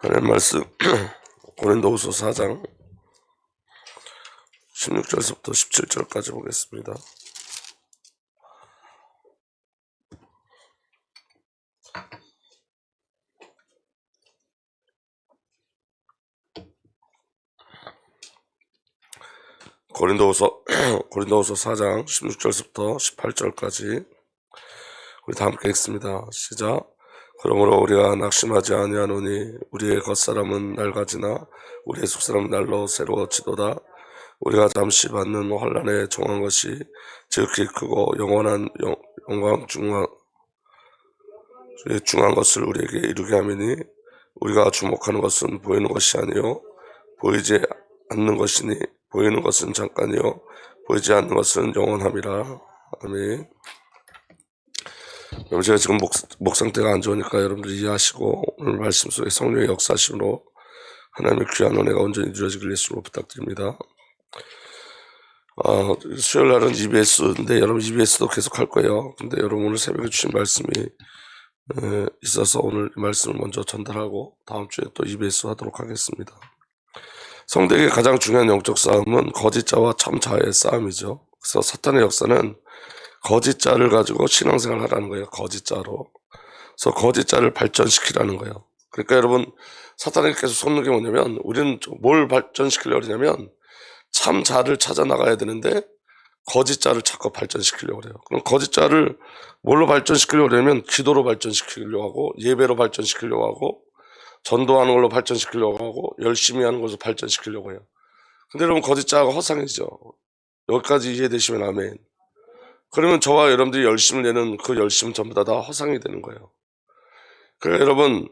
하나님 말씀 고린도후서 4장 16절부터 17절까지 보겠습니다. 고린도후서 4장 16절부터 18절까지 우리 다 함께 읽습니다. 시작. 그러므로 우리가 낙심하지 아니하노니 우리의 겉사람은 낡아지나 우리의 속사람은 날로 새로워지도다. 우리가 잠시 받는 환난에 종한 것이 지극히 크고 영원한 영광 중한 것을 우리에게 이루게 하미니 우리가 주목하는 것은 보이는 것이 아니요 보이지 않는 것이니 보이는 것은 잠깐이요 보이지 않는 것은 영원함이라. 아멘. 여러분, 제가 지금 목 상태가 안 좋으니까 여러분들 이해하시고 오늘 말씀 속에 성령의 역사심으로 하나님의 귀한 은혜가 온전히 이루어지길 예수로 부탁드립니다. 수요일 날은 EBS인데 여러분 EBS도 계속 할 거예요. 근데 여러분 오늘 새벽에 주신 말씀이 있어서 오늘 이 말씀을 먼저 전달하고 다음 주에 또 EBS 하도록 하겠습니다. 성도에게 가장 중요한 영적 싸움은 거짓자와 참자의 싸움이죠. 그래서 사탄의 역사는 거짓자를 가지고 신앙생활을 하라는 거예요. 거짓자로. 그래서 거짓자를 발전시키라는 거예요. 그러니까 여러분 사탄에게 계속 솟는 게 뭐냐면 우리는 뭘 발전시키려고 그러냐면 참자를 찾아 나가야 되는데 거짓자를 자꾸 발전시키려고 그래요. 그럼 거짓자를 뭘로 발전시키려고 그러냐면 기도로 발전시키려고 하고 예배로 발전시키려고 하고 전도하는 걸로 발전시키려고 하고 열심히 하는 걸로 발전시키려고 해요. 근데 여러분 거짓자가 허상이죠. 여기까지 이해되시면 아멘. 그러면 저와 여러분들이 열심을 내는 그 열심은 전부 다 허상이 되는 거예요. 그러니까 여러분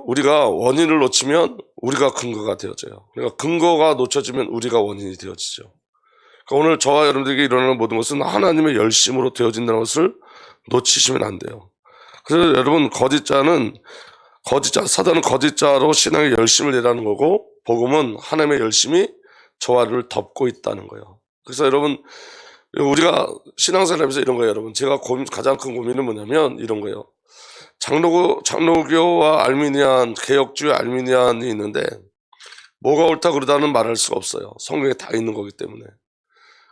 우리가 원인을 놓치면 우리가 근거가 되어져요. 그러니까 근거가 놓쳐지면 우리가 원인이 되어지죠. 그러니까 오늘 저와 여러분들에게 일어나는 모든 것은 하나님의 열심으로 되어진다는 것을 놓치시면 안 돼요. 그래서 여러분 사단은 거짓자로 신앙의 열심을 내라는 거고 복음은 하나님의 열심이 저와 를 덮고 있다는 거예요. 그래서 여러분 우리가 신앙생활하면서 이런 거예요. 여러분 제가 가장 큰 고민은 뭐냐면 이런 거예요. 장로교와 알미니안, 개혁주의 알미니안이 있는데 뭐가 옳다 그러다는 말할 수가 없어요. 성경에 다 있는 거기 때문에.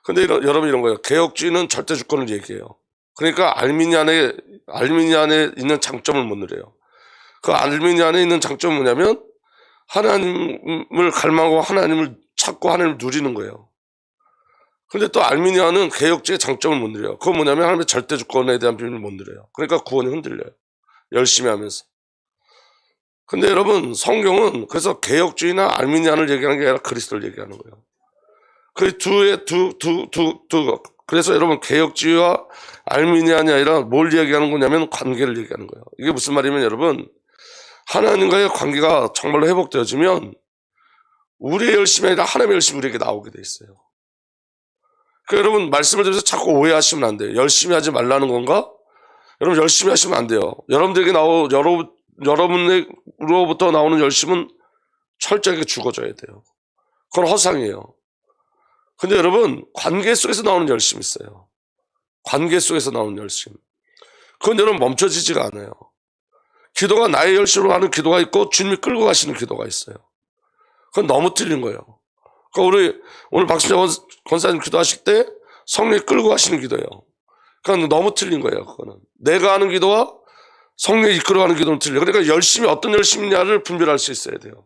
근데 여러분 이런 거예요. 개혁주의는 절대 주권을 얘기해요. 그러니까 알미니안에 있는 장점을 못 누려요. 그 알미니안에 있는 장점은 뭐냐면 하나님을 갈망하고 하나님을 찾고 하나님을 누리는 거예요. 근데 또 알미니아는 개혁주의 장점을 못 누려요. 그건 뭐냐면 하나님의 절대 주권에 대한 비밀을 못 누려요. 그러니까 구원이 흔들려요. 열심히 하면서. 근데 여러분 성경은 그래서 개혁주의나 알미니안을 얘기하는 게 아니라 그리스도를 얘기하는 거예요. 그 그래서 여러분 개혁주의와 알미니안이 아니라 뭘 얘기하는 거냐면 관계를 얘기하는 거예요. 이게 무슨 말이면 여러분 하나님과의 관계가 정말로 회복되어지면 우리의 열심이 아니라 하나님의 열심이 우리에게 나오게 돼 있어요. 그러니까 여러분 말씀을 들으면서 자꾸 오해하시면 안 돼요. 열심히 하지 말라는 건가? 여러분 열심히 하시면 안 돼요. 여러분으로부터 나오는 열심은 철저하게 죽어줘야 돼요. 그건 허상이에요. 근데 여러분 관계 속에서 나오는 열심이 있어요. 관계 속에서 나오는 열심. 그건 여러분 멈춰지지가 않아요. 기도가 나의 열심으로 하는 기도가 있고 주님이 끌고 가시는 기도가 있어요. 그건 너무 틀린 거예요. 그러니까 오늘 박순자 권사님 기도하실 때 성령이 끌고 가시는 기도예요. 그러니까 너무 틀린 거예요. 그거는 내가 하는 기도와 성령이 이끌어가는 기도는 틀려요. 그러니까 열심히 어떤 열심이냐를 분별할 수 있어야 돼요.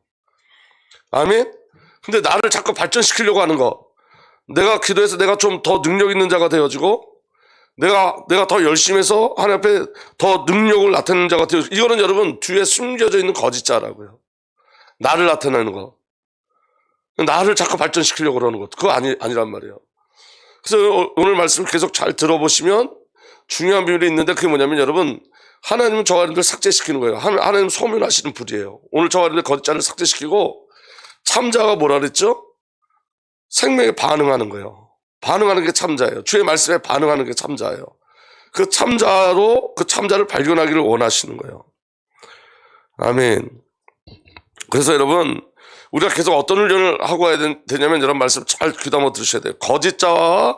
아멘. 근데 나를 자꾸 발전시키려고 하는 거, 내가 기도해서 내가 좀 더 능력 있는 자가 되어지고 내가 더 열심히 해서 하나님 앞에 더 능력을 나타내는 자가 되어지고, 이거는 여러분 뒤에 숨겨져 있는 거짓자라고요. 나를 나타내는 거, 나를 자꾸 발전시키려고 그러는 것, 그거 아니란 말이에요. 그래서 오늘 말씀 계속 잘 들어보시면 중요한 비밀이 있는데 그게 뭐냐면 여러분 하나님은 저와 여러분들 삭제시키는 거예요. 하나님 소멸하시는 불이에요. 오늘 저와 여러분들 거짓자를 삭제시키고 참자가 뭐라 그랬죠? 생명에 반응하는 거예요. 반응하는 게 참자예요. 주의 말씀에 반응하는 게 참자예요. 그 참자를 발견하기를 원하시는 거예요. 아멘. 그래서 여러분 우리가 계속 어떤 훈련을 하고 가야 되냐면 이런 말씀 잘 귀담아 들으셔야 돼요. 거짓자와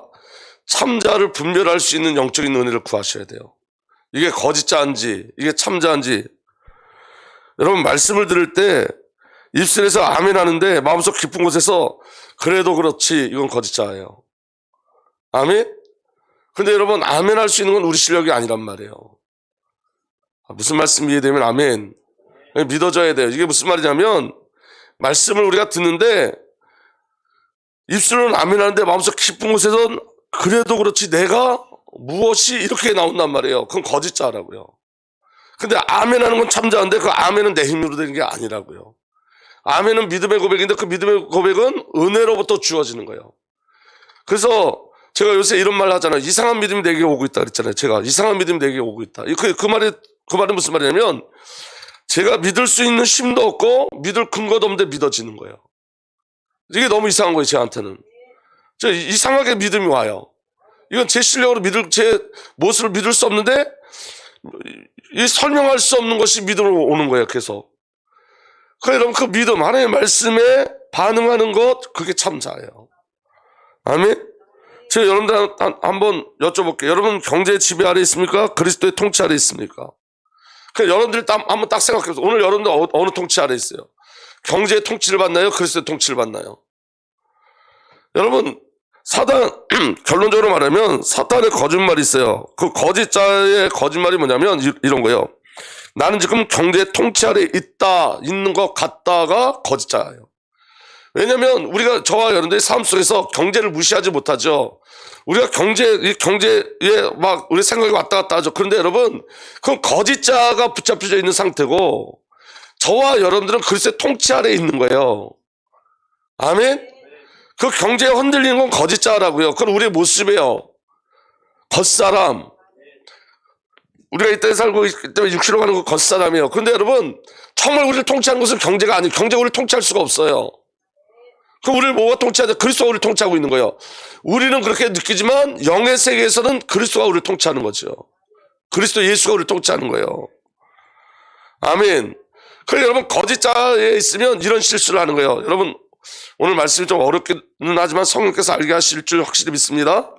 참자를 분별할 수 있는 영적인 은혜를 구하셔야 돼요. 이게 거짓자인지 이게 참자인지. 여러분 말씀을 들을 때 입술에서 아멘 하는데 마음속 깊은 곳에서 그래도 그렇지 이건 거짓자예요. 아멘? 근데 여러분 아멘 할 수 있는 건 우리 실력이 아니란 말이에요. 무슨 말씀 이해되면 아멘. 믿어져야 돼요. 이게 무슨 말이냐면 말씀을 우리가 듣는데 입술은 아멘 하는데 마음속 깊은 곳에서는 그래도 그렇지 내가 무엇이 이렇게 나온단 말이에요. 그건 거짓자라고요. 근데 아멘 하는 건 참자인데 그 아멘은 내 힘으로 되는 게 아니라고요. 아멘은 믿음의 고백인데 그 믿음의 고백은 은혜로부터 주어지는 거예요. 그래서 제가 요새 이런 말 하잖아요. 이상한 믿음이 내게 오고 있다 그랬잖아요. 제가 이상한 믿음이 내게 오고 있다. 그 말이 무슨 말이냐면 제가 믿을 수 있는 힘도 없고 믿을 근거도 없는데 믿어지는 거예요. 이게 너무 이상한 거예요. 저한테는. 이상하게 믿음이 와요. 이건 제 실력으로 제 모습을 믿을 수 없는데 이 설명할 수 없는 것이 믿음으로 오는 거예요. 계속. 그러니까 여러분 그 믿음 하나님의 말씀에 반응하는 것 그게 참자예요. 아멘. 제가 여러분들 한번 여쭤볼게요. 여러분 경제의 지배 아래 있습니까? 그리스도의 통치 아래 있습니까? 그러니까 여러분들이 한번 딱 생각해보세요. 오늘 여러분들 어느 통치 아래 있어요? 경제의 통치를 받나요? 그리스도의 통치를 받나요? 여러분 사단 결론적으로 말하면 사탄의 거짓말이 있어요. 그 거짓자의 거짓말이 뭐냐면 이런 거예요. 나는 지금 경제의 통치 아래 있는 것 같다가 거짓자예요. 왜냐하면 우리가 저와 여러분들의 삶 속에서 경제를 무시하지 못하죠. 우리가 경제에 막 우리 생각이 왔다 갔다 하죠. 그런데 여러분 그건 거짓자가 붙잡혀져 있는 상태고 저와 여러분들은 그리스도의 통치 아래에 있는 거예요. 아멘? 그 경제에 흔들리는 건 거짓자라고요. 그건 우리의 모습이에요. 겉사람. 우리가 이 땅에 살고 있기 때문에 육신으로 가는 건 겉사람이에요. 그런데 여러분 정말 우리를 통치하는 것은 경제가 아니에요. 경제가 우리를 통치할 수가 없어요. 그럼 우리를 뭐가 통치하죠? 그리스도가 우리를 통치하고 있는 거예요. 우리는 그렇게 느끼지만 영의 세계에서는 그리스도가 우리를 통치하는 거죠. 그리스도 예수가 우리를 통치하는 거예요. 아멘. 그래서 여러분 거짓자에 있으면 이런 실수를 하는 거예요. 여러분 오늘 말씀이 좀 어렵기는 하지만 성령께서 알게 하실 줄 확실히 믿습니다.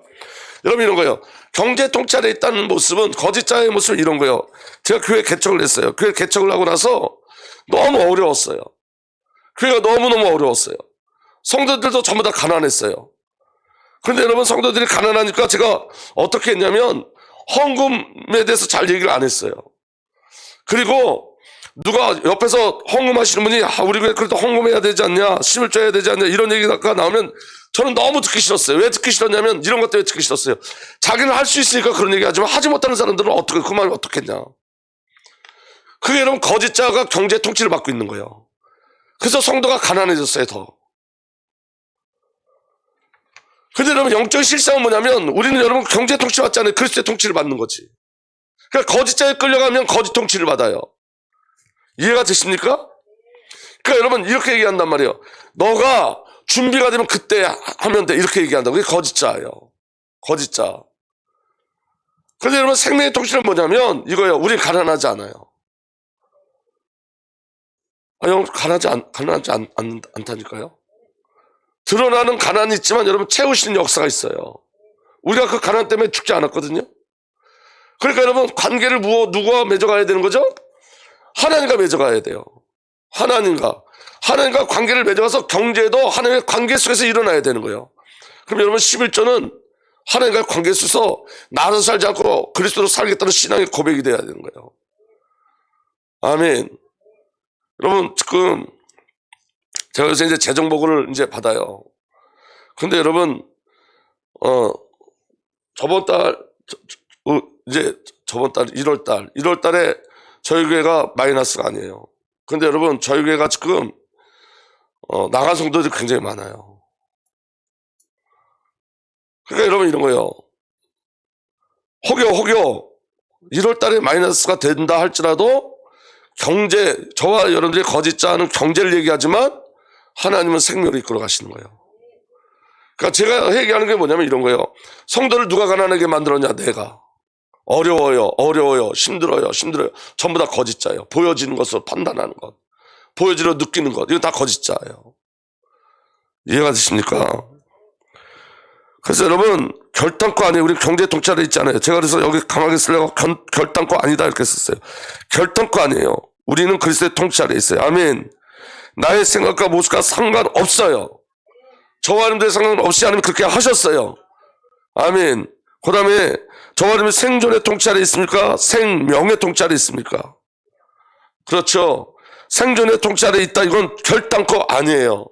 여러분 이런 거예요. 경제 통치 아래 있다는 모습은 거짓자의 모습은 이런 거예요. 제가 교회 개척을 했어요. 교회 개척을 하고 나서 너무 어려웠어요. 교회가 너무너무 어려웠어요. 성도들도 전부 다 가난했어요. 그런데 여러분 성도들이 가난하니까 제가 어떻게 했냐면 헌금에 대해서 잘 얘기를 안 했어요. 그리고 누가 옆에서 헌금하시는 분이 우리 왜 그래도 헌금해야 되지 않냐, 심을 줘야 되지 않냐 이런 얘기가 나오면 저는 너무 듣기 싫었어요. 왜 듣기 싫었냐면 이런 것 때문에 듣기 싫었어요. 자기는 할 수 있으니까 그런 얘기 하지만 하지 못하는 사람들은 어떻게 그 말을 어떻게 했냐. 그게 여러분 거짓자가 경제 통치를 받고 있는 거예요. 그래서 성도가 가난해졌어요. 더. 근데 여러분 영적인 실상은 뭐냐면 우리는 여러분 경제 통치 받지 않아요. 그리스도의 통치를 받는 거지. 그러니까 거짓자에 끌려가면 거짓 통치를 받아요. 이해가 되십니까? 그러니까 여러분 이렇게 얘기한단 말이에요. 너가 준비가 되면 그때 하면 돼. 이렇게 얘기한다고. 그게 거짓자예요. 거짓자. 그런데 여러분 생명의 통치는 뭐냐면 이거예요. 우리 가난하지 않아요. 여러분 가난하지 않다니까요. 드러나는 가난이 있지만 여러분 채우시는 역사가 있어요. 우리가 그 가난 때문에 죽지 않았거든요. 그러니까 여러분 관계를 누구와 맺어가야 되는 거죠? 하나님과 맺어가야 돼요. 하나님과 관계를 맺어가서 경제도 하나님의 관계 속에서 일어나야 되는 거예요. 그럼 여러분 11조는 하나님과의 관계 속에서 나로 살지 않고 그리스도로 살겠다는 신앙의 고백이 돼야 되는 거예요. 아멘. 여러분 지금 제가 요새 이제 재정복을 이제 받아요. 근데 여러분, 저번 달 1월 달에 저희 교회가 마이너스가 아니에요. 근데 여러분, 저희 교회가 지금, 나간 성도들이 굉장히 많아요. 그러니까 여러분 이런 거예요. 혹여 1월 달에 마이너스가 된다 할지라도 저와 여러분들이 거짓자는 경제를 얘기하지만 하나님은 생명을 이끌어 가시는 거예요. 그러니까 제가 얘기하는 게 뭐냐면 이런 거예요. 성도를 누가 가난하게 만들었냐? 내가. 어려워요. 힘들어요. 전부 다 거짓자예요. 보여지는 것으로 판단하는 것. 보여지려 느끼는 것. 이거 다 거짓자예요. 이해가 되십니까? 그래서 여러분 결단코 아니에요. 우리 경제 통찰에 있잖아요. 제가 그래서 여기 강하게 쓰려고 결단코 아니다 이렇게 썼어요. 결단코 아니에요. 우리는 그리스도의 통치 아래에 있어요. 아멘. 나의 생각과 모습과 상관없어요. 저와 여러분들의 상관없이 하나님 그렇게 하셨어요. 아멘. 그 다음에 저와 여러분 생존의 통치 아래에 있습니까? 생명의 통치 아래에 있습니까? 그렇죠. 생존의 통치 아래에 있다. 이건 결단코 아니에요.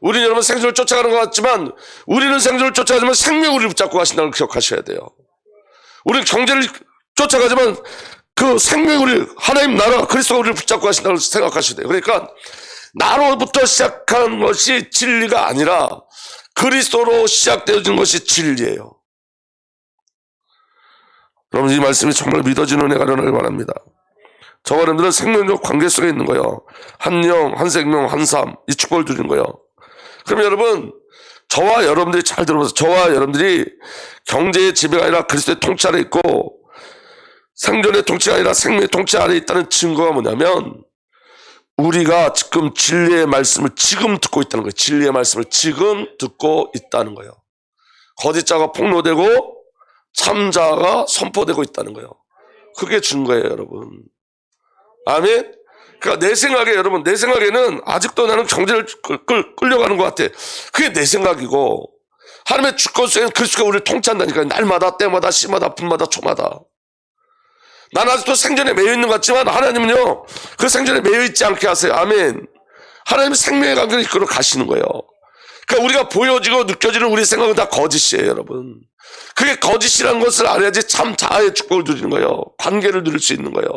우리는 여러분 생존을 쫓아가는 것 같지만 우리는 생존을 쫓아가지만 생명을 우리를 붙잡고 가신다는 걸 기억하셔야 돼요. 우리는 경제를 쫓아가지만 그 생명이 우리 하나님 나라 그리스도가 우리를 붙잡고 가신다는 걸 생각하셔야 돼요. 그러니까 나로부터 시작한 것이 진리가 아니라 그리스도로 시작되어진 것이 진리예요. 여러분 이 말씀이 정말 믿어지는 은혜가 일어나길 바랍니다. 저와 여러분들은 생명적 관계 속에 있는 거예요. 한 영, 한 생명, 한 삶, 이 축복을 누리는 거예요. 그럼 여러분 저와 여러분들이 잘 들어보세요. 저와 여러분들이 경제의 지배가 아니라 그리스도의 통치 아래 있고 생존의 통치가 아니라 생명의 통치 아래 있다는 증거가 뭐냐면 우리가 지금 진리의 말씀을 지금 듣고 있다는 거예요. 진리의 말씀을 지금 듣고 있다는 거예요. 거짓자가 폭로되고 참자가 선포되고 있다는 거예요. 그게 증거예요, 여러분. 아멘? 그러니까 내 생각에 여러분, 내 생각에는 아직도 나는 경제를 끌려가는 것 같아. 그게 내 생각이고 하나님의 주권 속에는 그리스도가 우리를 통치한다니까요. 날마다, 때마다, 시마다, 분마다, 초마다. 난 아직도 생존에 매여 있는 것 같지만 하나님은요, 그 생존에 매여 있지 않게 하세요. 아멘. 하나님은 생명의 관계를 이끌어 가시는 거예요. 그러니까 우리가 보여지고 느껴지는 우리 생각은 다 거짓이에요, 여러분. 그게 거짓이라는 것을 알아야지 참 자아의 축복을 누리는 거예요. 관계를 누릴 수 있는 거예요.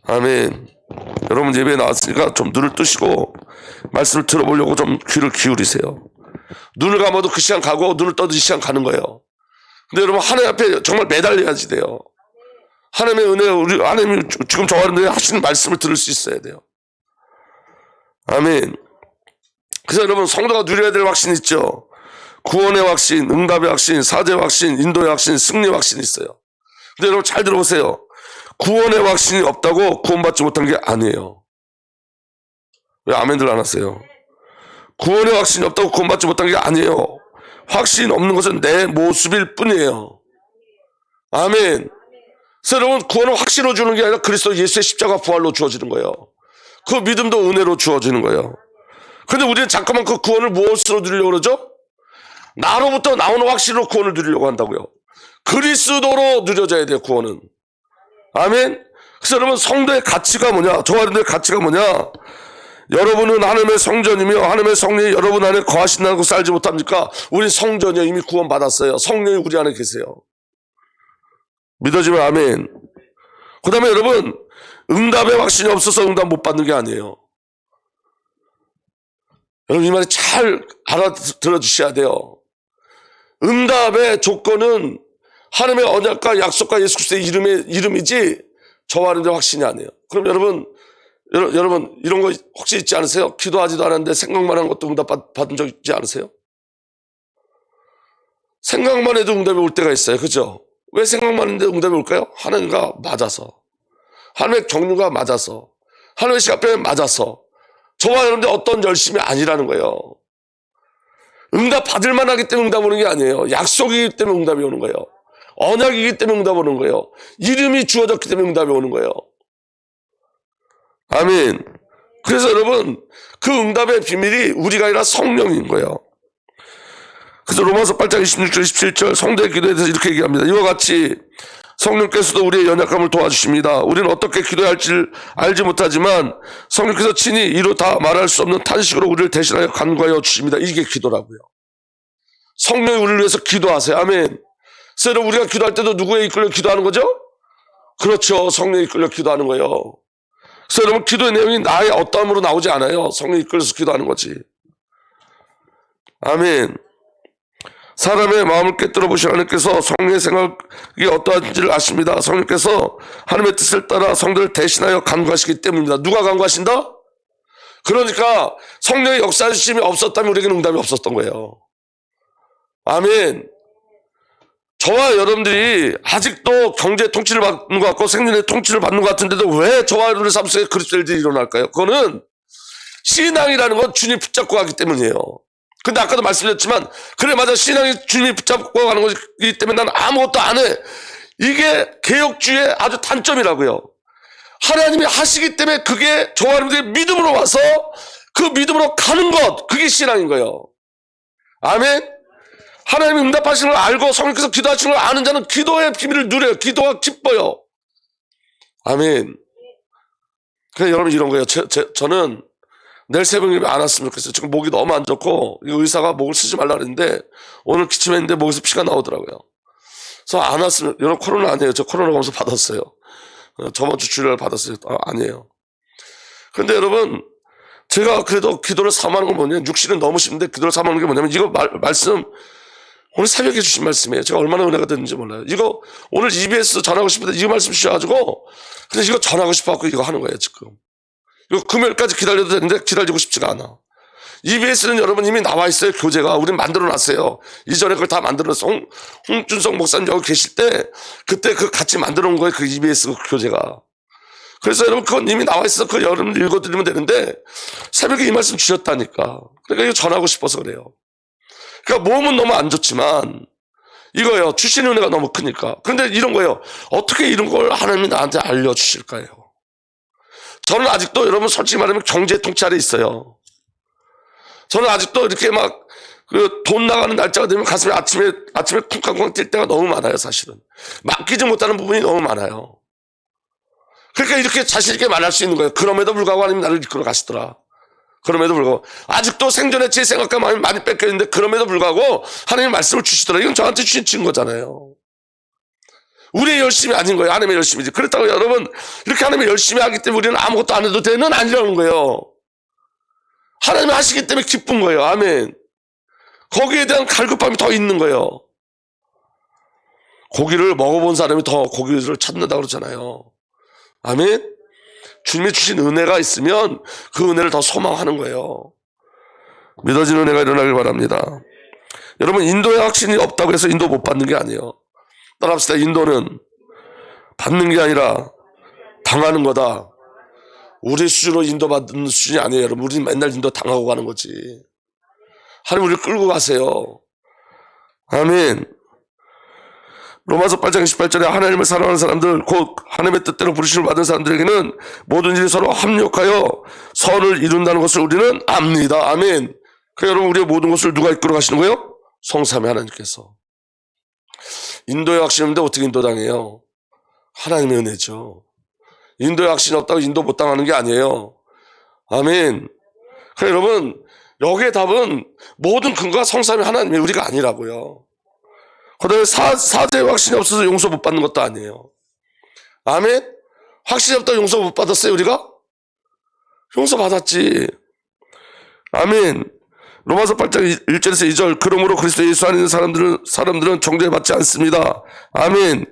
아멘. 여러분 예배에 나왔으니까 좀 눈을 뜨시고 말씀을 들어보려고 좀 귀를 기울이세요. 눈을 감아도 그 시간 가고 눈을 떠도 이 시간 가는 거예요. 근데 여러분 하나님 앞에 정말 매달려야지 돼요. 하나님의 은혜, 우리 하나님이 지금 저와 여러분들이 하시는 말씀을 들을 수 있어야 돼요. 아멘. 그래서 여러분 성도가 누려야 될 확신이 있죠. 구원의 확신, 응답의 확신, 사죄의 확신, 인도의 확신, 승리의 확신이 있어요. 근데 여러분 잘 들어보세요. 구원의 확신이 없다고 구원받지 못한 게 아니에요. 왜 아멘들 안 하세요? 구원의 확신이 없다고 구원받지 못한 게 아니에요. 확신 없는 것은 내 모습일 뿐이에요. 아멘. 그래서 여러분 구원은 확신으로 주는 게 아니라 그리스도 예수의 십자가 부활로 주어지는 거예요. 그 믿음도 은혜로 주어지는 거예요. 근데 우리는 잠깐만 그 구원을 무엇으로 누리려고 그러죠? 나로부터 나오는 확신으로 구원을 누리려고 한다고요. 그리스도로 누려져야 돼요, 구원은. 아멘. 그래서 여러분 성도의 가치가 뭐냐? 저와 여러분의 가치가 뭐냐? 여러분은 하나님의 성전이며 하나님의 성령이 여러분 안에 거하신다는 것을 알지 못합니까? 우린 성전이요. 이미 구원받았어요. 성령이 우리 안에 계세요. 믿어지면 아멘. 그 다음에 여러분 응답의 확신이 없어서 응답 못 받는 게 아니에요. 여러분 이 말이 잘 알아들어 주셔야 돼요. 응답의 조건은 하나님의 언약과 약속과 예수 그리스도의 이름이지 저와 여러분의 확신이 아니에요. 그럼 여러분 이런 거 혹시 있지 않으세요? 기도하지도 않았는데 생각만 한 것도 응답 받은 적 있지 않으세요? 생각만 해도 응답이 올 때가 있어요. 그죠? 왜 생각만 했는데 응답이 올까요? 하나님과 맞아서, 하나님의 경륜과 맞아서, 하나님의 시간표에 맞아서. 저와 여러분들 어떤 열심이 아니라는 거예요. 응답 받을 만하기 때문에 응답 오는 게 아니에요. 약속이기 때문에 응답이 오는 거예요. 언약이기 때문에 응답 오는 거예요. 이름이 주어졌기 때문에 응답이 오는 거예요. 아멘. 그래서 여러분 그 응답의 비밀이 우리가 아니라 성령인 거예요. 그래서 로마서 8장 26절 27절 성도의 기도에 대해서 이렇게 얘기합니다. 이와 같이 성령께서도 우리의 연약함을 도와주십니다. 우리는 어떻게 기도해야 할지를 알지 못하지만 성령께서 친히 이루 다 말할 수 없는 탄식으로 우리를 대신하여 간구하여 주십니다. 이게 기도라고요. 성령이 우리를 위해서 기도하세요. 아멘. 그래서 여러분 우리가 기도할 때도 누구에 이끌려 기도하는 거죠? 그렇죠. 성령에 이끌려 기도하는 거예요. 그래서 여러분 기도의 내용이 나의 어떠함으로 나오지 않아요. 성령이 이끌려서 기도하는 거지. 아멘. 사람의 마음을 깨뜨려 보신 하나님께서 성령의 생각이 어떠한지를 아십니다. 성령께서 하나님의 뜻을 따라 성도를 대신하여 간구하시기 때문입니다. 누가 간구하신다? 그러니까 성령의 역사하심이 없었다면 우리에게는 응답이 없었던 거예요. 아멘. 저와 여러분들이 아직도 경제의 통치를 받는 것 같고 생존의 통치를 받는 것 같은데도 왜 저와 여러분의 삶 속에 그리스도의 일들이 일어날까요? 그거는 신앙이라는 건 주님 붙잡고 가기 때문이에요. 근데 아까도 말씀드렸지만 그래 맞아 신앙이 주님이 붙잡고 가는 것이기 때문에 난 아무것도 안 해. 이게 개혁주의의 아주 단점이라고요. 하나님이 하시기 때문에 그게 저와 여러분들의 믿음으로 와서 그 믿음으로 가는 것, 그게 신앙인 거예요. 아멘. 하나님이 응답하시는 걸 알고 성령께서 기도하시는 걸 아는 자는 기도의 비밀을 누려요. 기도가 기뻐요. 아멘. 그래 여러분 이런 거예요. 저는 내일 새벽 예배 안 왔으면 좋겠어요. 지금 목이 너무 안 좋고 의사가 목을 쓰지 말라 그랬는데 오늘 기침했는데 목에서 피가 나오더라고요. 그래서 안 왔으면, 여러분 코로나 아니에요. 저 코로나 검사 받았어요. 저번 주 주일날 받았어요. 아니에요. 근데 여러분 제가 그래도 기도를 사모하는 건 뭐냐면, 육신은 너무 심한데 기도를 사모하는 게 뭐냐면, 이거 말씀 오늘 새벽에 주신 말씀이에요. 제가 얼마나 은혜가 됐는지 몰라요. 이거 오늘 EBS 전하고 싶은데 이 말씀 주셔가지고 근데 이거 전하고 싶어갖고 이거 하는 거예요 지금. 이거 금요일까지 기다려도 되는데 기다리고 싶지가 않아. EBS는 여러분 이미 나와 있어요. 교재가 우린 만들어놨어요. 이전에 그걸 다 만들어서 홍준성 목사님 여기 계실 때 그때 그 같이 만들어 놓은 거예요. 그 EBS 그 교재가. 그래서 여러분 그건 이미 나와 있어서 그 여러분 읽어드리면 되는데 새벽에 이 말씀 주셨다니까. 그러니까 이거 전하고 싶어서 그래요. 그러니까 몸은 너무 안 좋지만 이거예요. 주신 은혜가 너무 크니까. 그런데 이런 거예요. 어떻게 이런 걸 하나님이 나한테 알려주실까요? 저는 아직도 여러분 솔직히 말하면 경제 통찰에 있어요. 저는 아직도 이렇게 막 그 돈 나가는 날짜가 되면 가슴에 아침에 쿵쾅쿵쾅 뛸 때가 너무 많아요. 사실은 맡기지 못하는 부분이 너무 많아요. 그러니까 이렇게 자신 있게 말할 수 있는 거예요. 그럼에도 불구하고 하나님 나를 이끌어 가시더라. 그럼에도 불구하고 아직도 생존의 제 생각과 마음이 많이 뺏겨있는데 그럼에도 불구하고 하나님 말씀을 주시더라. 이건 저한테 주신 증거잖아요. 우리의 열심이 아닌 거예요. 하나님의 열심이지. 그렇다고 여러분 이렇게 하나님의 열심히 하기 때문에 우리는 아무것도 안 해도 되는 아니라는 거예요. 하나님이 하시기 때문에 기쁜 거예요. 아멘. 거기에 대한 갈급함이 더 있는 거예요. 고기를 먹어본 사람이 더 고기를 찾는다고 그러잖아요. 아멘. 주님이 주신 은혜가 있으면 그 은혜를 더 소망하는 거예요. 믿어지는 은혜가 일어나길 바랍니다. 여러분 인도에 확신이 없다고 해서 인도 못 받는 게 아니에요. 따라합시다. 인도는 받는 게 아니라 당하는 거다. 우리 수준으로 인도 받는 수준이 아니에요. 여러분 우리는 맨날 인도 당하고 가는 거지. 하나님 우리를 끌고 가세요. 아멘. 로마서 8장 28절에 하나님을 사랑하는 사람들 곧 하나님의 뜻대로 부르심을 받은 사람들에게는 모든 일이 서로 합력하여 선을 이룬다는 것을 우리는 압니다. 아멘. 그러니까 여러분 우리의 모든 것을 누가 이끌어 가시는 거예요? 성삼위 하나님께서. 인도에 확신이 없는데 어떻게 인도당해요? 하나님의 은혜죠. 인도에 확신이 없다고 인도 못 당하는 게 아니에요. 아멘. 그러니까 여러분 여기에 답은 모든 근거가 성삼위 하나님이 우리가 아니라고요. 그 다음에 사죄에 확신이 없어서 용서 못 받는 것도 아니에요. 아멘? 확신이 없다고 용서 못 받았어요 우리가? 용서 받았지. 아멘. 로마서 8장 1절에서 2절 그러므로 그리스도 예수 안에 있는 사람들은 정죄받지 않습니다. 아멘.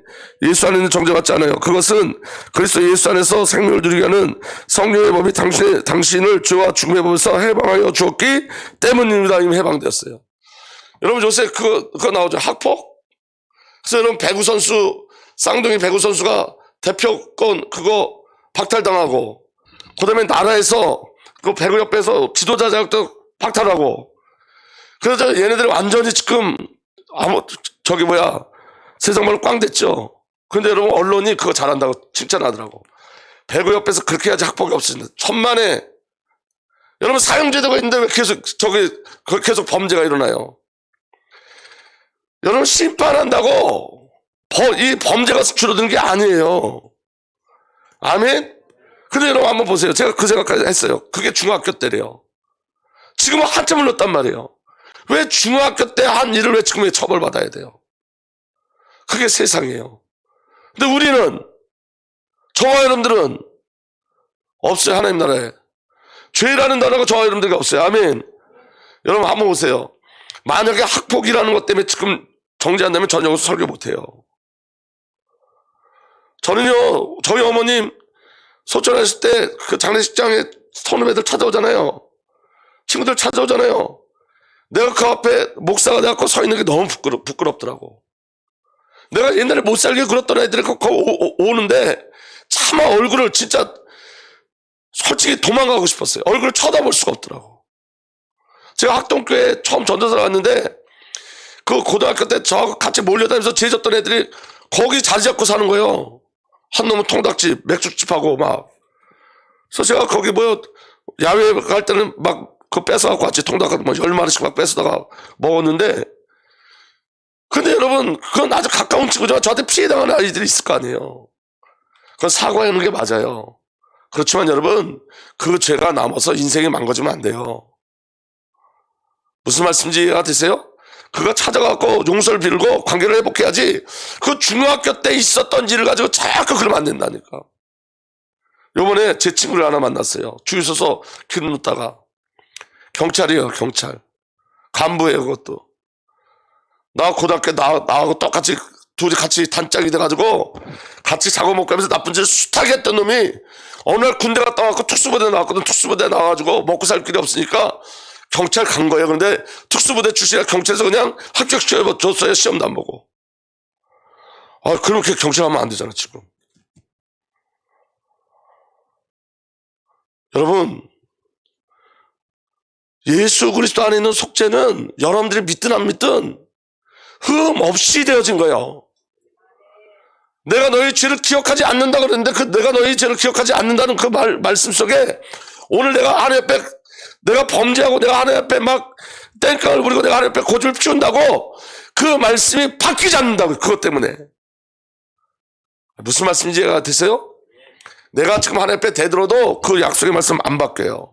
예수 안에 있는 정죄받지 않아요. 그것은 그리스도 예수 안에서 생명을 누리게 하는 성령의 법이 당신을 죄와 죽음의 법에서 해방하여 주었기 때문입니다. 이미 해방되었어요. 여러분 요새 그거 나오죠. 학폭? 그래서 여러분 배구 선수 쌍둥이 배구 선수가 대표권 그거 박탈당하고 그다음에 나라에서 그 배구 협회에서 지도자 자격도 박탈하고 그래서 얘네들이 완전히 지금 세상 말로 꽝 됐죠. 근데 여러분 언론이 그거 잘한다고 칭찬하더라고. 배구 협회에서 그렇게 해야지 학폭이 없어진다. 천만에 여러분 사형제도가 있는데 왜 계속 범죄가 일어나요? 여러분 심판한다고 이 범죄가 줄어드는 게 아니에요. 아멘? 근데 여러분 한번 보세요. 제가 그 생각까지 했어요. 그게 중학교 때래요. 지금은 한참을 넣었단 말이에요. 왜 중학교 때 한 일을 왜 지금 처벌받아야 돼요? 그게 세상이에요. 근데 우리는 저와 여러분들은 없어요. 하나님 나라에 죄라는 단어가 저와 여러분들에게 없어요. 아멘. 여러분 한번 보세요. 만약에 학폭이라는 것 때문에 지금 정지한다면 전 여기서 설교 못해요. 저는요 저희 어머님 소천하실 때 그 장례식장에 선후배들 찾아오잖아요. 친구들 찾아오잖아요. 내가 그 앞에 목사가 돼갖고 서 있는 게 너무 부끄럽더라고. 내가 옛날에 못 살게 굴었던 애들이 오는데 차마 얼굴을 진짜 솔직히 도망가고 싶었어요. 얼굴을 쳐다볼 수가 없더라고. 제가 학동교회 처음 전도사로 갔는데 그 고등학교 때 저하고 같이 몰려다니면서 지해졌던 애들이 거기 자리 잡고 사는 거예요. 한 놈은 통닭집, 맥주집하고 막 그래서 제가 거기 야외 갈 때는 막 그거 뺏어갖고 같이 통닭 뭐 10마리씩 막 뺏어다가 먹었는데, 근데 여러분, 그건 아주 가까운 친구죠. 저한테 피해당하는 아이들이 있을 거 아니에요. 그건 사과하는 게 맞아요. 그렇지만 여러분, 그 죄가 남아서 인생이 망가지면 안 돼요. 무슨 말씀인지 이해가 되세요? 그거 찾아갖고 용서를 빌고 관계를 회복해야지, 그 중학교 때 있었던 일을 가지고 자꾸 그러면 안 된다니까. 요번에 제 친구를 하나 만났어요. 주유 서서 길 묻다가. 경찰이에요, 경찰. 간부예요, 그것도. 나 고등학교 나하고 똑같이 둘이 같이 단짝이 돼가지고 같이 자고 먹고 하면서 나쁜 짓을 숱하게 했던 놈이 어느 날 군대 갔다 와서 특수부대 나왔거든. 특수부대 나와가지고 먹고 살 길이 없으니까 경찰 간 거예요. 그런데 특수부대 출신이라 경찰에서 그냥 합격시켜줬어요. 시험도 안 보고. 그렇게 경찰하면 안 되잖아, 지금. 여러분, 예수 그리스도 안에 있는 속죄는 여러분들이 믿든 안 믿든 흠 없이 되어진 거예요. 내가 너희 죄를 기억하지 않는다 그랬는데, 그 내가 너희 죄를 기억하지 않는다는 그 말씀 속에 오늘 내가 하나님 앞에 내가 범죄하고 내가 하나님 앞에 막 땡깡을 부리고 내가 하나님 앞에 고집을 피운다고 그 말씀이 바뀌지 않는다고. 그것 때문에. 무슨 말씀인지 이해가 되세요? 내가 지금 하나님 앞에 대들어도 그 약속의 말씀 안 바뀌어요.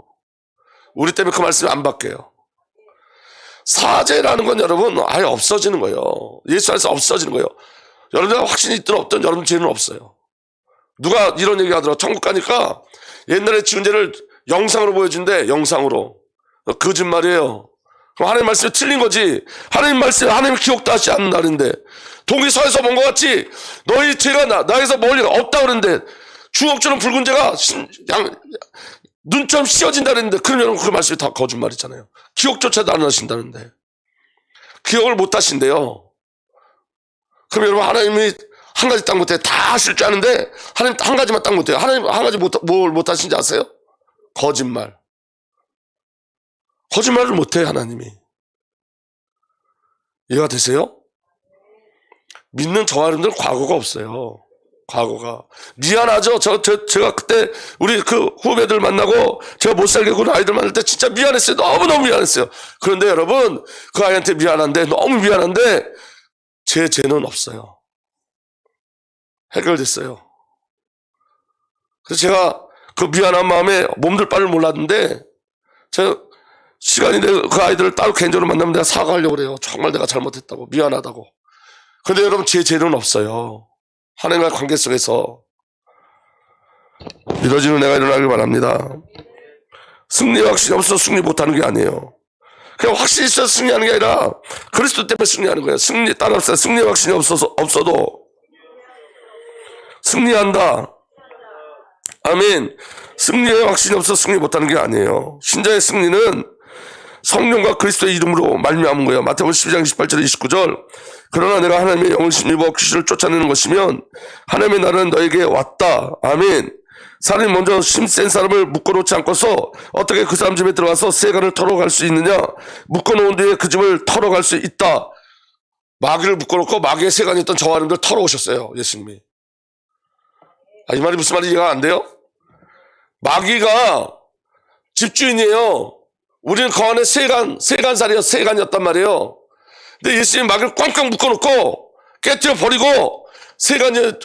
우리 때문에 그 말씀이 안 바뀌어요. 사죄라는 건 여러분 아예 없어지는 거예요. 예수 안에서 없어지는 거예요. 여러분들 확신이 있든 없든 여러분 죄는 없어요. 누가 이런 얘기 하더라. 천국 가니까 옛날에 지은 죄를 영상으로 보여준대. 영상으로. 거짓말이에요. 그럼 하나님 말씀이 틀린 거지. 하나님 말씀이 하나님 기억도 하지 않는다는데, 동기서에서 본 것 같이 너희 죄가 나에서 멀리 없다 그러는데 주옥처럼 붉은 죄가 눈처럼 씌어진다는데, 그럼 여러분 그 말씀이 다 거짓말이잖아요. 기억조차도 안 하신다는데. 기억을 못 하신대요. 그럼 여러분 하나님이 한 가지 딱 못해요. 다 하실 줄 아는데 하나님 한 가지만 딱 못해요. 하나님 한 가지 뭘 못 하신지 아세요? 거짓말. 거짓말을 못해요, 하나님이. 이해가 되세요? 믿는 저와 여러분들 과거가 없어요. 과거가. 미안하죠? 제가 그때 우리 그 후배들 만나고 제가 못 살게 군 아이들 만날 때 진짜 미안했어요. 너무너무 미안했어요. 그런데 여러분, 그 아이한테 미안한데, 너무 미안한데, 제 죄는 없어요. 해결됐어요. 그래서 제가 그 미안한 마음에 몸둘 바를 몰랐는데, 제가 시간이 되고 그 아이들을 따로 개인적으로 만나면 내가 사과하려고 그래요. 정말 내가 잘못했다고, 미안하다고. 근데 여러분, 제 죄는 없어요. 하나님과의 관계 속에서. 믿어지는 내가 일어나길 바랍니다. 승리 확신이 없어서 승리 못하는 게 아니에요. 그냥 확신이 있어서 승리하는 게 아니라 그리스도 때문에 승리하는 거예요. 따라합시다. 승리 확신이 없어도 승리한다. 아멘. 승리의 확신이 없어서 승리 못하는 게 아니에요. 신자의 승리는 성령과 그리스도의 이름으로 말미암은 거예요. 마태복음 12장 28절 29절. 그러나 내가 하나님의 영을 힘입어 귀신을 쫓아내는 것이면 하나님의 나라는 너에게 왔다. 아멘. 사람이 먼저 힘센 사람을 묶어놓지 않고서 어떻게 그 사람 집에 들어가서 세간을 털어갈 수 있느냐? 묶어놓은 뒤에 그 집을 털어갈 수 있다. 마귀를 묶어놓고 마귀의 세간이 있던 저와 여러분들 털어오셨어요, 예수님이. 이 말이 무슨 말인지 이해가 안 돼요? 마귀가 집주인이에요. 우리는 그 안에 세간이었단 말이에요. 근데 예수님 마귀를 꽝꽝 묶어놓고 깨뜨려 버리고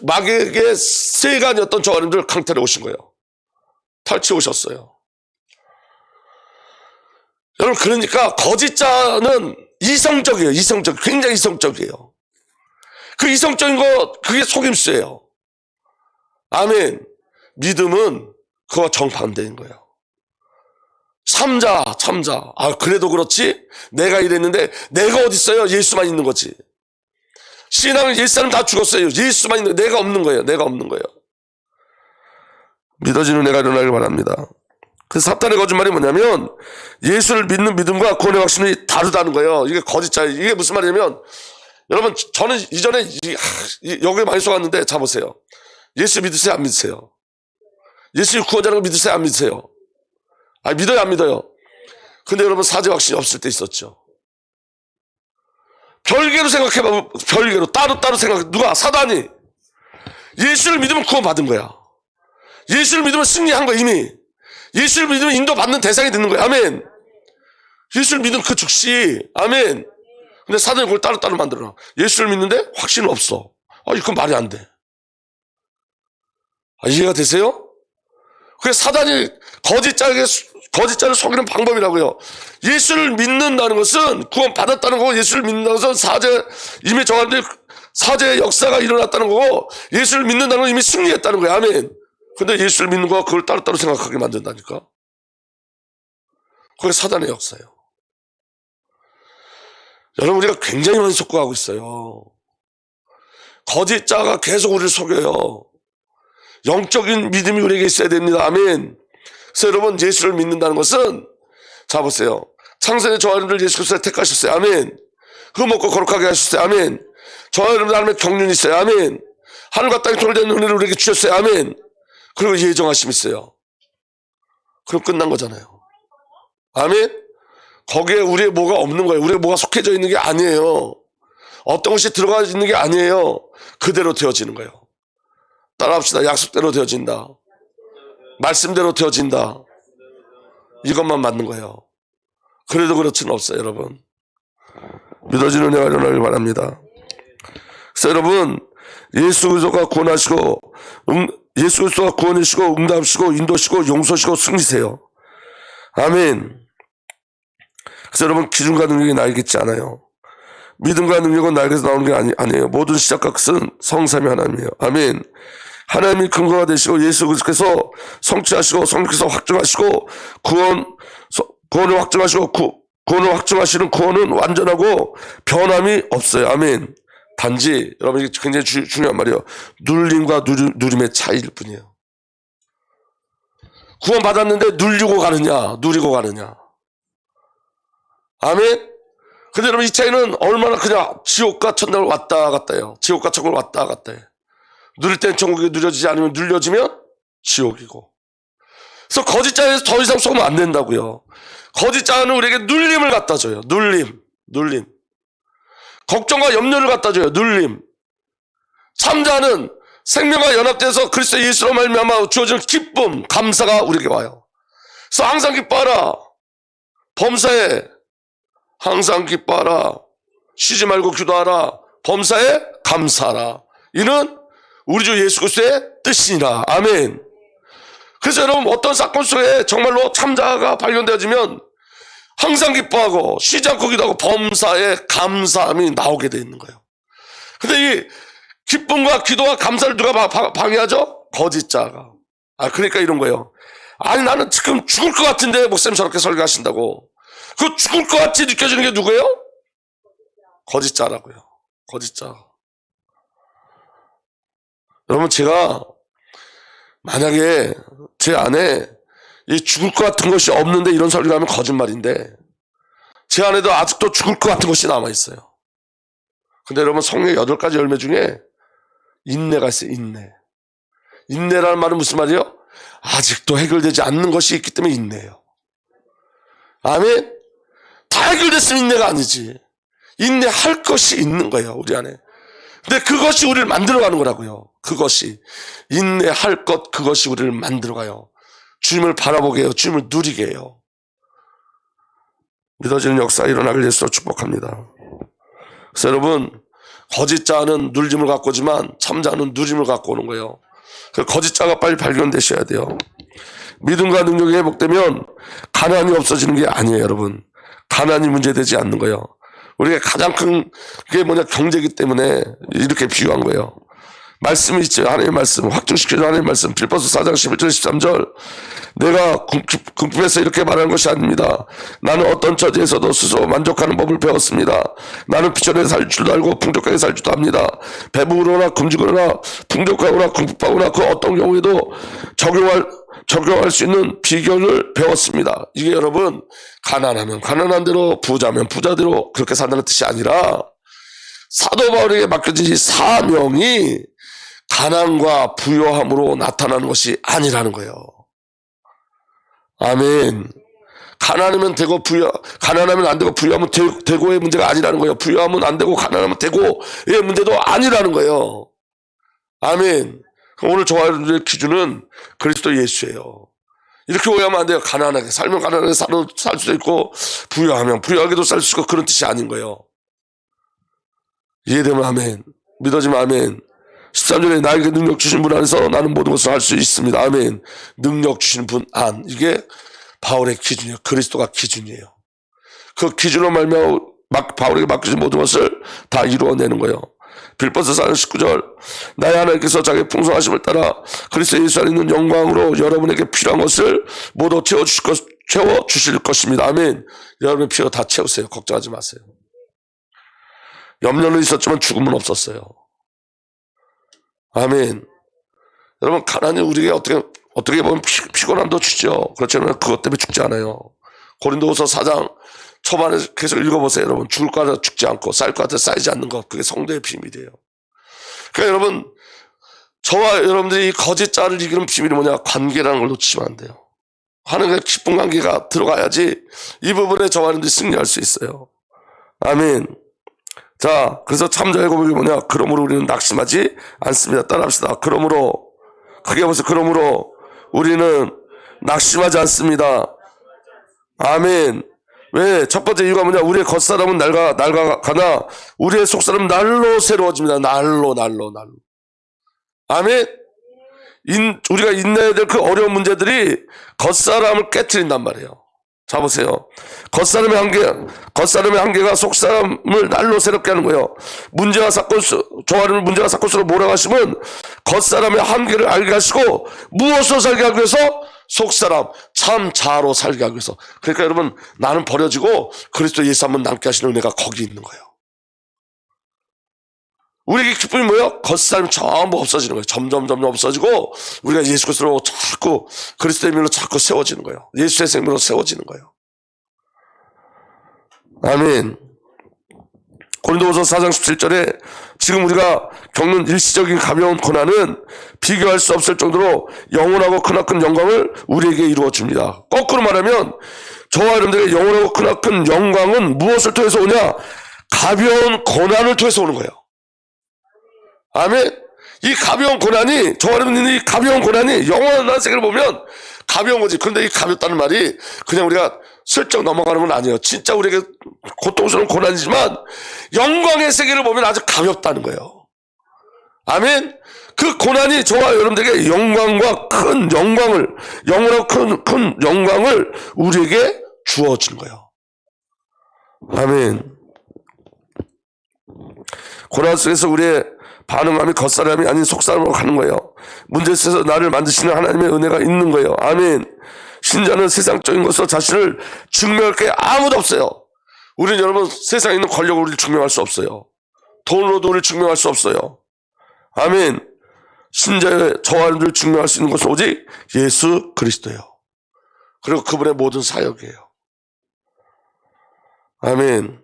마귀에게 세간이었던 저 어른들 강탈해 오신 거예요. 탈취해 오셨어요. 여러분, 그러니까 거짓자는 이성적이에요. 굉장히 이성적이에요. 그 이성적인 거, 그게 속임수예요. 아멘. 믿음은 그거와 정반대인 거예요. 참자. 그래도 그렇지? 내가 이랬는데 내가 어디 있어요? 예수만 있는 거지. 신앙은 옛사람 다 죽었어요. 예수만 있는 거예요. 내가 없는 거예요. 믿어지는 내가 일어나길 바랍니다. 그래서 사탄의 거짓말이 뭐냐면 예수를 믿는 믿음과 구원의 확신이 다르다는 거예요. 이게 거짓자예요. 이게 무슨 말이냐면, 여러분, 저는 이전에 여기에 많이 속았는데, 자 보세요. 예수 믿으세요, 안 믿으세요? 예수 구원자라는 거 믿으세요, 안 믿으세요? 믿어요, 안 믿어요? 근데 여러분, 사죄 확신이 없을 때 있었죠. 별개로 생각해봐. 별개로 따로 생각해. 누가? 사단이. 예수를 믿으면 구원 받은 거야. 예수를 믿으면 승리한 거야, 이미. 예수를 믿으면 인도받는 대상이 되는 거예요. 아멘. 예수를 믿으면 그 즉시. 아멘. 근데 사단이 그걸 따로 만들어놔. 예수를 믿는데 확신은 없어. 이건 말이 안 돼. 이해가 되세요? 그래서 사단이 거짓자를 속이는 방법이라고요. 예수를 믿는다는 것은 구원 받았다는 거고, 예수를 믿는다는 것은 이미 정하는데 사제의 역사가 일어났다는 거고, 예수를 믿는다는 건 이미 승리했다는 거예요. 아멘. 근데 예수를 믿는 거와 그걸 따로따로 생각하게 만든다니까. 그게 사단의 역사예요. 여러분, 우리가 굉장히 많이 속고가고 있어요. 거짓자가 계속 우리를 속여요. 영적인 믿음이 우리에게 있어야 됩니다. 아멘. 그래서 여러분, 예수를 믿는다는 것은, 자 보세요. 창세의 저와 여러분들 예수 그리스도를 택하셨어요. 아멘. 그거 먹고 거룩하게 하셨어요. 아멘. 저와 여러분들 하나님의 경륜이 있어요. 아멘. 하늘과 땅이 통일된 은혜를 우리에게 주셨어요. 아멘. 그리고 예정하심이 있어요. 그럼 끝난 거잖아요. 아멘. 거기에 우리의 뭐가 없는 거예요. 우리의 뭐가 속해져 있는 게 아니에요. 어떤 것이 들어가 있는 게 아니에요. 그대로 되어지는 거예요. 따라합시다. 약속대로 되어진다. 말씀대로 되어진다. 이것만 맞는 거예요. 그래도 그렇지는 없어요, 여러분. 믿어지는 은혜가 일어나길 바랍니다. 그래서 여러분, 예수 그리스도가 구원하시고, 예수 그리스도가 구원이시고, 응답이시고, 인도시고, 용서시고, 승리세요. 아멘. 그래서 여러분, 기준과 능력이 나에게 있지 않아요. 믿음과 능력은 나에게서 나오는 게 아니에요. 모든 시작과 끝은 성삼위 하나님이에요. 아멘. 하나님이 근거가 되시고, 예수 그리스도께서 성취하시고, 성령께서 확증하시고, 구원을 확증하시고, 구원을 확증하시는 구원은 완전하고 변함이 없어요. 아멘. 단지 여러분, 이게 굉장히 중요한 말이에요. 눌림과 누림의 차이일 뿐이에요. 구원 받았는데 누리고 가느냐. 아멘. 근데 여러분, 이 차이는 얼마나 그냥 지옥과 천당을 왔다 갔다 해요. 지옥과 천국을 왔다 갔다 해. 누릴 땐 천국이 누려지지 않으면 눌려지면 지옥이고. 그래서 거짓자에서 더 이상 속으면 안 된다고요. 거짓자는 우리에게 눌림을 갖다 줘요. 눌림. 걱정과 염려를 갖다 줘요. 눌림. 참자는 생명과 연합돼서 그리스도 예수로 말미암아 주어지는 기쁨, 감사가 우리에게 와요. 그래서 항상 기뻐하라. 범사에 항상 기뻐하라. 쉬지 말고 기도하라. 범사에 감사하라. 이는 우리 주 예수 그리스도의 뜻이니라. 아멘. 그래서 여러분, 어떤 사건 속에 정말로 참자가 발견되어지면 항상 기뻐하고 쉬지 않고 기도하고 범사에 감사함이 나오게 되어 있는 거예요. 근데 이 기쁨과 기도와 감사를 누가 방해하죠? 거짓자가. 그러니까 이런 거예요. 아니, 나는 지금 죽을 것 같은데 목사님 저렇게 설교하신다고. 그 죽을 것 같이 느껴지는 게 누구예요? 거짓자라고요. 거짓자. 여러분, 제가 만약에 제 안에 이 죽을 것 같은 것이 없는데 이런 설교를 하면 거짓말인데, 제 안에도 아직도 죽을 것 같은 것이 남아있어요. 근데 여러분, 성령의 8가지 열매 중에 인내가 있어요. 인내라는 말은 무슨 말이에요? 아직도 해결되지 않는 것이 있기 때문에 인내예요. 아멘. 다 해결됐으면 인내가 아니지. 인내할 것이 있는 거예요, 우리 안에. 근데 그것이 우리를 만들어가는 거라고요. 그것이 인내할 것, 그것이 우리를 만들어가요. 주님을 바라보게 해요. 주님을 누리게 해요. 믿어지는 역사 일어나길 예수로 축복합니다. 그래서 여러분, 거짓자는 눌림을 갖고 오지만 참자는 누림을 갖고 오는 거예요. 그 거짓자가 빨리 발견되셔야 돼요. 믿음과 능력이 회복되면 가난이 없어지는 게 아니에요, 여러분. 가난이 문제되지 않는 거예요. 우리가 가장 큰 게 뭐냐, 경제이기 때문에 이렇게 비유한 거예요. 말씀이 있죠. 하나님의 말씀, 확증시켜준 하나님의 말씀. 빌보서 4장 11절 13절. 내가 궁핍해서 이렇게 말하는 것이 아닙니다. 나는 어떤 처지에서도 스스로 만족하는 법을 배웠습니다. 나는 비천에 살 줄도 알고 풍족하게 살 줄도 압니다. 배부르거나 굶주거나 풍족하거나 궁핍하거나 그 어떤 경우에도 적용할 수 있는 비결을 배웠습니다. 이게 여러분, 가난하면 가난한 대로, 부자면 부자대로 그렇게 산다는 뜻이 아니라, 사도 바울에게 맡겨진 이 사명이 가난과 부요함으로 나타나는 것이 아니라는 거예요. 아멘. 가난하면 되고 가난하면 안 되고 부유하면 되고의 문제가 아니라는 거예요. 부유하면 안 되고 가난하면 되고의 문제도 아니라는 거예요. 아멘. 오늘 저와 여러분들의 기준은 그리스도 예수예요. 이렇게 오해하면 안 돼요. 가난하게 살면 가난하게 살 수도 있고 부유하면 부유하게도 살 수 있고 그런 뜻이 아닌 거예요. 이해되면 아멘. 믿어지면 아멘. 13절에 나에게 능력 주신 분 안에서 나는 모든 것을 할 수 있습니다. 아멘. 능력 주신 분 안. 이게 바울의 기준이에요. 그리스도가 기준이에요. 그 기준으로 말미암아 바울에게 맡겨진 모든 것을 다 이루어내는 거예요. 빌보서 4장 19절 나의 하나님께서 자기의 풍성하심을 따라 그리스도 예수 안에 있는 영광으로 여러분에게 필요한 것을 모두 채워주실 것입니다. 아멘. 여러분의 필요 다 채우세요. 걱정하지 마세요. 염려는 있었지만 죽음은 없었어요. 아멘. 여러분 가난이 우리에게 어떻게 보면 피곤함도 주죠. 그렇지만 그것 때문에 죽지 않아요. 고린도후서 4장 초반에 계속 읽어보세요. 여러분 죽을 것 같아 죽지 않고 쌓일 것 같아 쌓이지 않는 것, 그게 성도의 비밀이에요. 그러니까 여러분 저와 여러분들이 이 거짓 자를 이기는 비밀이 뭐냐? 관계라는 걸 놓치면 안 돼요. 하나님과 기쁜 관계가 들어가야지 이 부분에 저와 여러분들이 승리할 수 있어요. 아멘. 자, 그래서 참자의 고백이 뭐냐? 그러므로 우리는 낙심하지 않습니다. 따라합시다. 그러므로, 크게 보세요. 그러므로 우리는 낙심하지 않습니다. 아멘. 왜? 첫 번째 이유가 뭐냐? 우리의 겉사람은 낡아가나 우리의 속사람은 날로 새로워집니다. 날로. 아멘. 우리가 인내해야 될 그 어려운 문제들이 겉사람을 깨트린단 말이에요. 자, 보세요. 겉사람의 한계가 속사람을 날로 새롭게 하는 거예요. 저와 문제가 사건수로 몰아가시면 겉사람의 한계를 알게 하시고 무엇으로 살게 하기 위해서? 속사람, 참 자로 살게 하기 위해서. 그러니까 여러분 나는 버려지고 그리스도 예수 한번 남게 하시는 은혜가 거기 있는 거예요. 우리에게 기쁨이 뭐예요? 겉사람이 전부 없어지는 거예요. 점점 없어지고 우리가 예수 그리스도로 자꾸 그리스도의 밀로 자꾸 세워지는 거예요. 예수의 생명으로 세워지는 거예요. 아멘. 고린도후서 4장 17절에 지금 우리가 겪는 일시적인 가벼운 고난은 비교할 수 없을 정도로 영원하고 크나큰 영광을 우리에게 이루어 줍니다. 거꾸로 말하면 저와 여러분들의 영원하고 크나큰 영광은 무엇을 통해서 오냐? 가벼운 고난을 통해서 오는 거예요. 아멘. 이 가벼운 고난이, 저와 여러분들이 이 가벼운 고난이 영원한 세계를 보면 가벼운 거지. 그런데 이 가볍다는 말이 그냥 우리가 슬쩍 넘어가는 건 아니에요. 진짜 우리에게 고통스러운 고난이지만 영광의 세계를 보면 아주 가볍다는 거예요. 아멘. 그 고난이 저와 여러분들에게 영광과 큰 영광을, 영원하고 큰 영광을 우리에게 주어주는 거예요. 아멘. 고난 속에서 우리의 반응함이 겉사람이 아닌 속사람으로 가는 거예요. 문제 속에서 나를 만드시는 하나님의 은혜가 있는 거예요. 아멘. 신자는 세상적인 것으로 자신을 증명할 게 아무도 없어요. 우리는 여러분 세상에 있는 권력으로 우리를 증명할 수 없어요. 돈으로도 우리를 증명할 수 없어요. 아멘. 신자의 저와 여러분들을 증명할 수 있는 것은 오직 예수 그리스도예요. 그리고 그분의 모든 사역이에요. 아멘.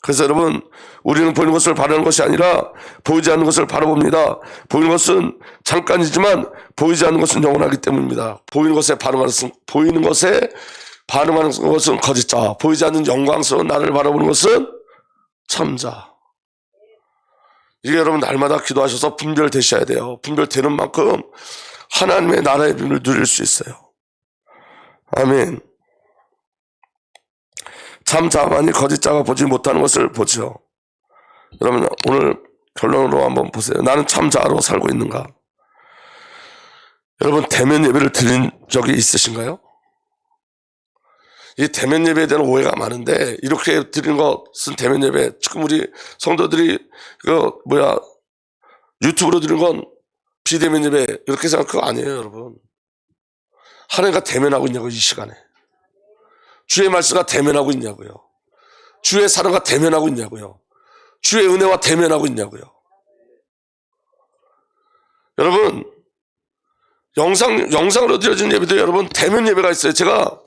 그래서 여러분 우리는 보이는 것을 바라는 것이 아니라 보이지 않는 것을 바라봅니다. 보이는 것은 잠깐이지만 보이지 않는 것은 영원하기 때문입니다. 보이는 것에 반응하는 것은 거짓자, 보이지 않는 영광스러운 나를 바라보는 것은 참자. 이게 여러분 날마다 기도하셔서 분별되셔야 돼요. 분별되는 만큼 하나님의 나라의 비밀을 누릴 수 있어요. 아멘. 참자만이 거짓자가 보지 못하는 것을 보죠. 여러분 오늘 결론으로 한번 보세요. 나는 참자로 살고 있는가? 여러분 대면 예배를 드린 적이 있으신가요? 이 대면 예배에 대한 오해가 많은데 이렇게 드리는 것은 대면 예배, 지금 우리 성도들이 유튜브로 드리는 건 비대면 예배 이렇게 생각한 거 아니에요. 여러분 하나님과 대면하고 있냐고. 이 시간에 주의 말씀과 대면하고 있냐고요. 주의 사랑과 대면하고 있냐고요. 주의 은혜와 대면하고 있냐고요. 여러분 영상으로 드려진 예배도 여러분 대면 예배가 있어요. 제가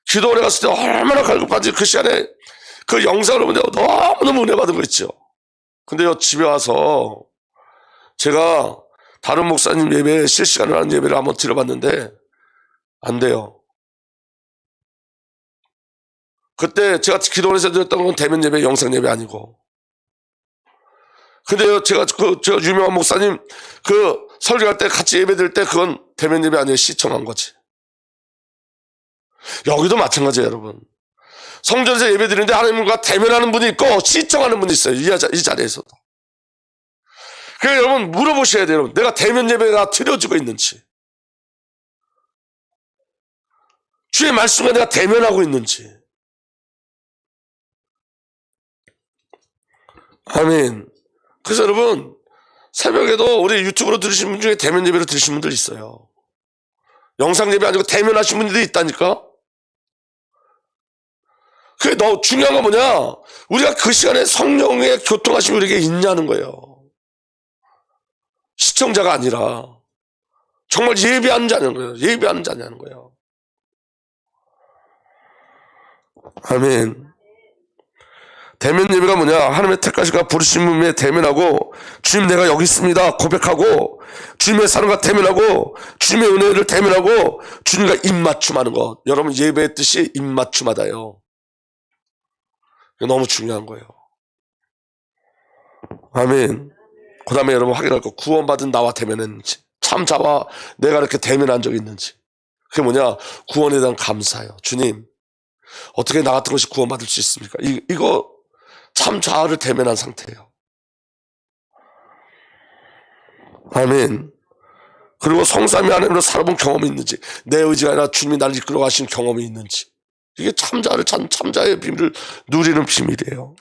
기도원에 갔을 때 얼마나 갈급한지 그 시간에 그 영상으로 보면 너무너무 은혜 받은 거 있죠. 근데요 집에 와서 제가 다른 목사님 예배 실시간으로 하는 예배를 한번 드려봤는데 안 돼요. 그때 제가 기도원에서 드렸던 건 대면 예배, 영상 예배 아니고. 근데요, 제가 유명한 목사님 설교할 때 같이 예배 드릴 때 그건 대면 예배 아니에요. 시청한 거지. 여기도 마찬가지예요, 여러분. 성전에서 예배 드리는데 하나님과 대면하는 분이 있고 시청하는 분이 있어요. 이 자리에서도. 그래서 여러분 물어보셔야 돼요. 여러분. 내가 대면 예배가 드려지고 있는지, 주의 말씀과 내가 대면하고 있는지. 아멘. 그래서 여러분 새벽에도 우리 유튜브로 들으신 분 중에 대면 예배로 들으신 분들 있어요. 영상 예배 아니고 대면하신 분들이 있다니까. 그게 너무 중요한 건 뭐냐, 우리가 그 시간에 성령의 교통하심이 우리에게 있냐는 거예요. 시청자가 아니라 정말 예배하는 자냐는 거예요. 예배하는 자냐는 거예요. 아멘. 대면 예배가 뭐냐, 하나님의 택하시가 부르신 분에 대면하고 주님 내가 여기 있습니다 고백하고, 주님의 사랑과 대면하고, 주님의 은혜를 대면하고, 주님과 입맞춤하는 것. 여러분 예배의 뜻이 입맞춤하다요. 너무 중요한 거예요. 아멘. 그 다음에 여러분 확인할 거, 구원받은 나와 대면했는지, 참자와 내가 이렇게 대면한 적이 있는지. 그게 뭐냐, 구원에 대한 감사예요. 주님 어떻게 나 같은 것이 구원받을 수 있습니까? 이거 참 자아를 대면한 상태예요. 아멘. 그리고 성삼위 하나님으로 살아본 경험이 있는지, 내 의지가 아니라 주님이 나를 이끌어 가신 경험이 있는지. 이게 참자의 비밀을 누리는 비밀이에요.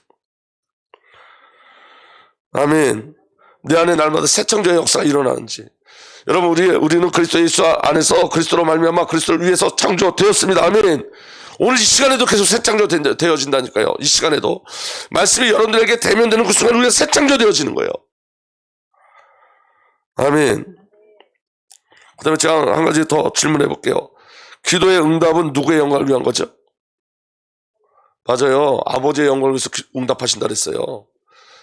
아멘. 내 안에 날마다 새 창조의 역사가 일어나는지. 여러분 우리는 그리스도 예수 안에서 그리스도로 말미암아 그리스도를 위해서 창조되었습니다. 아멘. 오늘 이 시간에도 계속 새 창조되어진다니까요. 이 시간에도 말씀이 여러분들에게 대면되는 그 순간 우리가 새 창조되어지는 거예요. 아멘. 그 다음에 제가 한 가지 더 질문해 볼게요. 기도의 응답은 누구의 영광을 위한 거죠? 맞아요. 아버지의 영광을 위해서 응답하신다 그랬어요.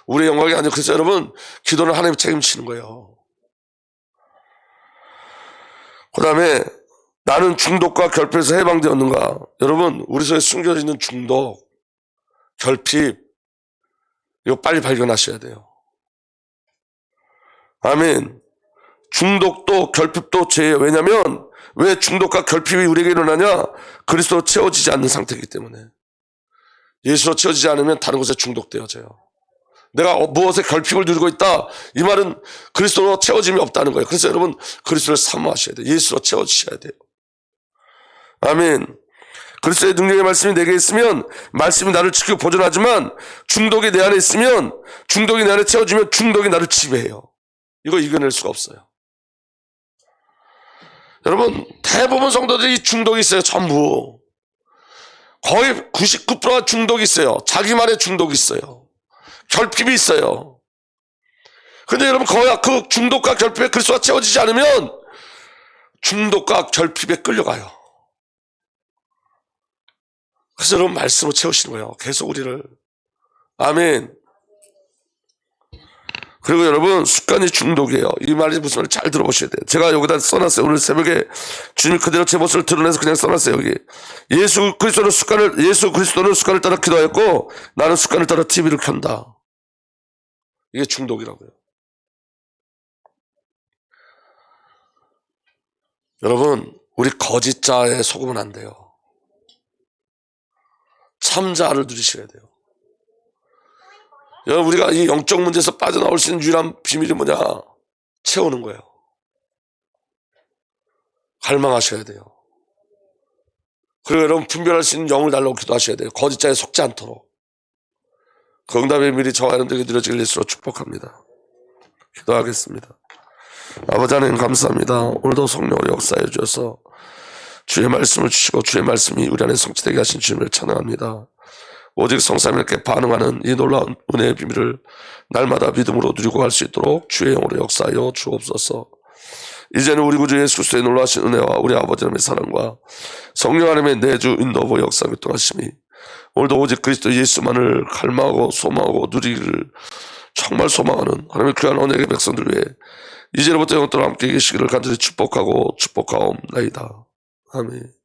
우리의 영광이 아니고. 그래서 여러분 기도는 하나님이 책임지는 거예요. 그 다음에 나는 중독과 결핍에서 해방되었는가. 여러분 우리 속에 숨겨져 있는 중독, 결핍, 이거 빨리 발견하셔야 돼요. 아멘. 중독도 결핍도 죄예요. 왜냐하면 왜 중독과 결핍이 우리에게 일어나냐, 그리스도로 채워지지 않는 상태이기 때문에. 예수로 채워지지 않으면 다른 것에 중독되어져요. 내가 무엇에 결핍을 누리고 있다, 이 말은 그리스도로 채워짐이 없다는 거예요. 그래서 여러분 그리스도를 사모하셔야 돼요. 예수로 채워지셔야 돼요. 아멘. 그리스도의 능력의 말씀이 내게 있으면 말씀이 나를 지키고 보존하지만, 중독이 내 안에 있으면, 중독이 내 안에 채워지면 중독이 나를 지배해요. 이거 이겨낼 수가 없어요. 여러분 대부분 성도들이 중독이 있어요. 전부 거의 99%가 중독이 있어요. 자기만의 중독이 있어요. 결핍이 있어요. 근데 여러분 거의 그 중독과 결핍에 그리스도가 채워지지 않으면 중독과 결핍에 끌려가요. 그래서 여러분 말씀으로 채우시는 거예요. 계속 우리를. 아멘. 그리고 여러분 습관이 중독이에요. 이 말이 무슨 말인지 잘 들어보셔야 돼요. 제가 여기다 써놨어요. 오늘 새벽에 주님 그대로 제 모습을 드러내서 그냥 써놨어요. 여기 예수 그리스도는 습관을 따라 기도하였고 나는 습관을 따라 TV를 켠다. 이게 중독이라고요. 여러분 우리 거짓자에 속으면 안 돼요. 참자를 누리셔야 돼요. 여러분 우리가 이 영적 문제에서 빠져나올 수 있는 유일한 비밀이 뭐냐, 채우는 거예요. 갈망하셔야 돼요. 그리고 여러분 분별할 수 있는 영을 달라고 기도하셔야 돼요. 거짓자에 속지 않도록. 그 응답의 비밀이 저와 여러분들에게 누려지길 예수로 축복합니다. 기도하겠습니다. 아버지 하나님 감사합니다. 오늘도 성령으로 역사해 주셔서 주의 말씀을 주시고 주의 말씀이 우리 안에 성취되게 하신 주님을 찬양합니다. 오직 성삼위일께 반응하는 이 놀라운 은혜의 비밀을 날마다 믿음으로 누리고 갈 수 있도록 주의 영으로 역사하여 주옵소서. 이제는 우리 구주 예수 그리스도의 놀라우신 은혜와 우리 아버지 하나님의 사랑과 성령 하나님의 내주 인도부 역사 교통하심이 오늘도 오직 그리스도 예수만을 갈망하고 소망하고 누리기를 정말 소망하는 하나님의 귀한 언약의 백성들 위해 이제로부터 영원토록 함께 계시기를 간절히 축복하고 축복하옵나이다. 아멘.